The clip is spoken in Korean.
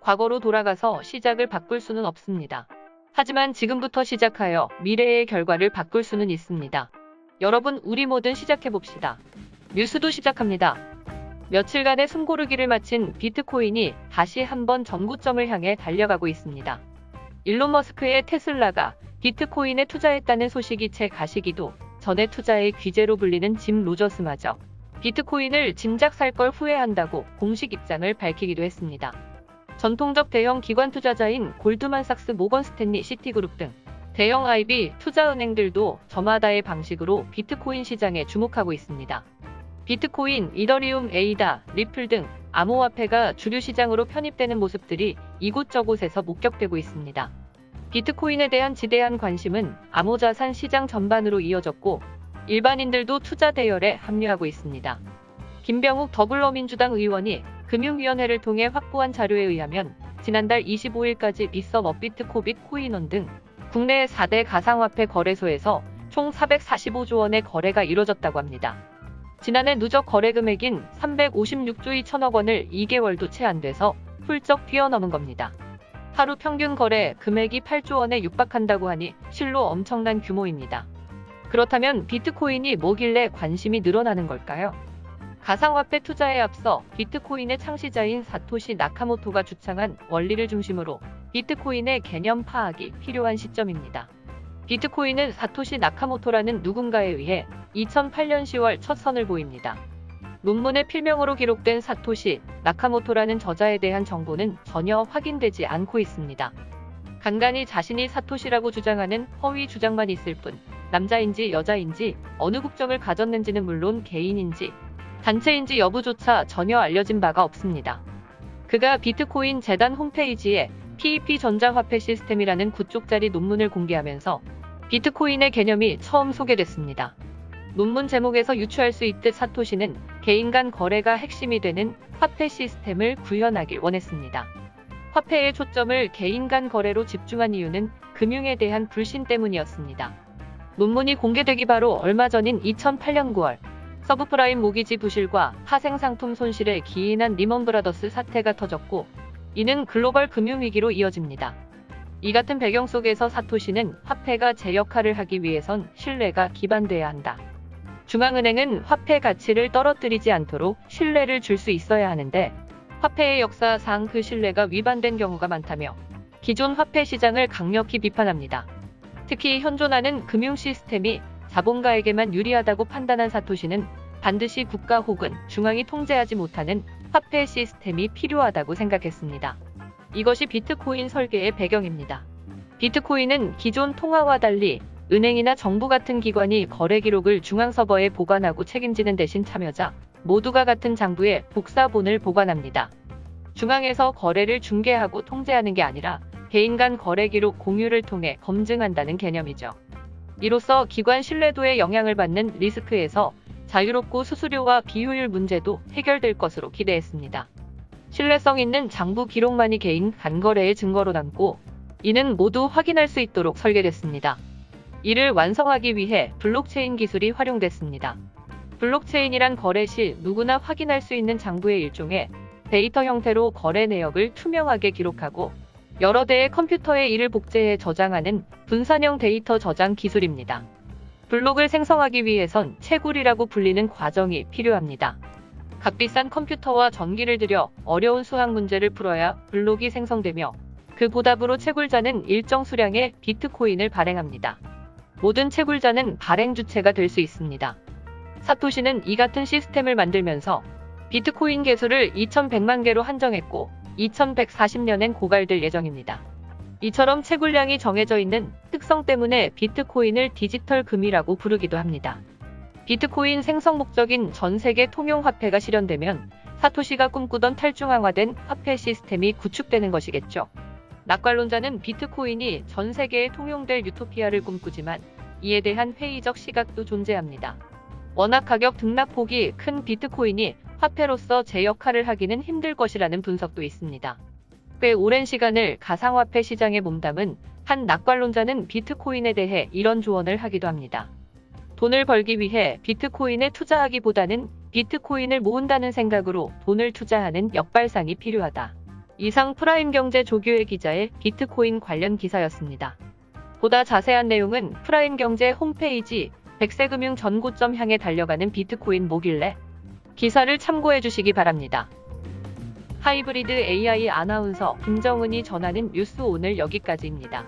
과거로 돌아가서 시작을 바꿀 수는 없습니다. 하지만 지금부터 시작하여 미래의 결과를 바꿀 수는 있습니다. 여러분, 우리 뭐든 시작해봅시다. 뉴스도 시작합니다. 며칠간의 숨고르기를 마친 비트코인이 다시 한번 전고점을 향해 달려가고 있습니다. 일론 머스크의 테슬라가 비트코인에 투자했다는 소식이 채 가시기도 전에 투자의 귀재로 불리는 짐 로저스마저 비트코인을 진작 살 걸 후회한다고 공식 입장을 밝히기도 했습니다. 전통적 대형 기관 투자자인 골드만삭스, 모건스탠리, 시티그룹 등 대형 IB 투자은행들도 저마다의 방식으로 비트코인 시장에 주목하고 있습니다. 비트코인, 이더리움, 에이다, 리플 등 암호화폐가 주류 시장으로 편입되는 모습들이 이곳저곳에서 목격되고 있습니다. 비트코인에 대한 지대한 관심은 암호자산 시장 전반으로 이어졌고 일반인들도 투자 대열에 합류하고 있습니다. 김병욱 더불어민주당 의원이 금융위원회를 통해 확보한 자료에 의하면 지난달 25일까지 빗썸, 비트코빗, 코인원 등 국내 4대 가상화폐 거래소에서 총 445조 원의 거래가 이뤄졌다고 합니다. 지난해 누적 거래 금액인 356조 2천억 원을 2개월도 채 안 돼서 훌쩍 뛰어넘은 겁니다. 하루 평균 거래 금액이 8조 원에 육박한다고 하니 실로 엄청난 규모입니다. 그렇다면 비트코인이 뭐길래 관심이 늘어나는 걸까요? 가상화폐 투자에 앞서 비트코인의 창시자인 사토시 나카모토가 주창한 원리를 중심으로 비트코인의 개념 파악이 필요한 시점입니다. 비트코인은 사토시 나카모토라는 누군가에 의해 2008년 10월 첫 선을 보입니다. 논문의 필명으로 기록된 사토시 나카모토라는 저자에 대한 정보는 전혀 확인되지 않고 있습니다. 간간히 자신이 사토시라고 주장하는 허위 주장만 있을 뿐 남자인지 여자인지 어느 국적을 가졌는지는 물론 개인인지 단체인지 여부조차 전혀 알려진 바가 없습니다. 그가 비트코인 재단 홈페이지에 PEP 전자화폐 시스템이라는 9쪽짜리 논문을 공개하면서 비트코인의 개념이 처음 소개됐습니다. 논문 제목에서 유추할 수 있듯 사토시는 개인 간 거래가 핵심이 되는 화폐 시스템을 구현하길 원했습니다. 화폐의 초점을 개인 간 거래로 집중한 이유는 금융에 대한 불신 때문이었습니다. 논문이 공개되기 바로 얼마 전인 2008년 9월 서브프라임 모기지 부실과 하생상품 손실에 기인한 리먼브라더스 사태가 터졌고 이는 글로벌 금융위기로 이어집니다. 이 같은 배경 속에서 사토시는 화폐가 제 역할을 하기 위해선 신뢰가 기반돼야 한다. 중앙은행은 화폐 가치를 떨어뜨리지 않도록 신뢰를 줄 수 있어야 하는데 화폐의 역사상 그 신뢰가 위반된 경우가 많다며 기존 화폐 시장을 강력히 비판합니다. 특히 현존하는 금융 시스템이 자본가에게만 유리하다고 판단한 사토시는 반드시 국가 혹은 중앙이 통제하지 못하는 화폐 시스템이 필요하다고 생각했습니다. 이것이 비트코인 설계의 배경입니다. 비트코인은 기존 통화와 달리 은행이나 정부 같은 기관이 거래 기록을 중앙 서버에 보관하고 책임지는 대신 참여자 모두가 같은 장부에 복사본을 보관합니다. 중앙에서 거래를 중개하고 통제하는 게 아니라 개인 간 거래 기록 공유를 통해 검증한다는 개념이죠. 이로써 기관 신뢰도에 영향을 받는 리스크에서 자유롭고 수수료와 비효율 문제도 해결될 것으로 기대했습니다. 신뢰성 있는 장부 기록만이 개인 간 거래의 증거로 남고 이는 모두 확인할 수 있도록 설계됐습니다. 이를 완성하기 위해 블록체인 기술이 활용됐습니다. 블록체인이란 거래 시 누구나 확인할 수 있는 장부의 일종의 데이터 형태로 거래 내역을 투명하게 기록하고 여러 대의 컴퓨터에 이를 복제해 저장하는 분산형 데이터 저장 기술입니다. 블록을 생성하기 위해선 채굴이라고 불리는 과정이 필요합니다. 값비싼 컴퓨터와 전기를 들여 어려운 수학 문제를 풀어야 블록이 생성되며 그 보답으로 채굴자는 일정 수량의 비트코인을 발행합니다. 모든 채굴자는 발행 주체가 될 수 있습니다. 사토시는 이 같은 시스템을 만들면서 비트코인 개수를 2100만 개로 한정했고 2140년엔 고갈될 예정입니다. 이처럼 채굴량이 정해져 있는 특성 때문에 비트코인을 디지털 금이라고 부르기도 합니다. 비트코인 생성 목적인 전 세계 통용 화폐가 실현되면 사토시가 꿈꾸던 탈중앙화된 화폐 시스템이 구축되는 것이겠죠. 낙관론자는 비트코인이 전 세계에 통용될 유토피아를 꿈꾸지만 이에 대한 회의적 시각도 존재합니다. 워낙 가격 등락폭이 큰 비트코인이 화폐로서 제 역할을 하기는 힘들 것이라는 분석도 있습니다. 꽤 오랜 시간을 가상화폐 시장에 몸담은 한 낙관론자는 비트코인에 대해 이런 조언을 하기도 합니다. 돈을 벌기 위해 비트코인에 투자하기보다는 비트코인을 모은다는 생각으로 돈을 투자하는 역발상이 필요하다. 이상 프라임경제 조규혜 기자의 비트코인 관련 기사였습니다. 보다 자세한 내용은 프라임경제 홈페이지 백세금융 전고점 향해 달려가는 비트코인 뭐길래 기사를 참고해 주시기 바랍니다. 하이브리드 AI 아나운서 김정은이 전하는 뉴스 오늘 여기까지입니다.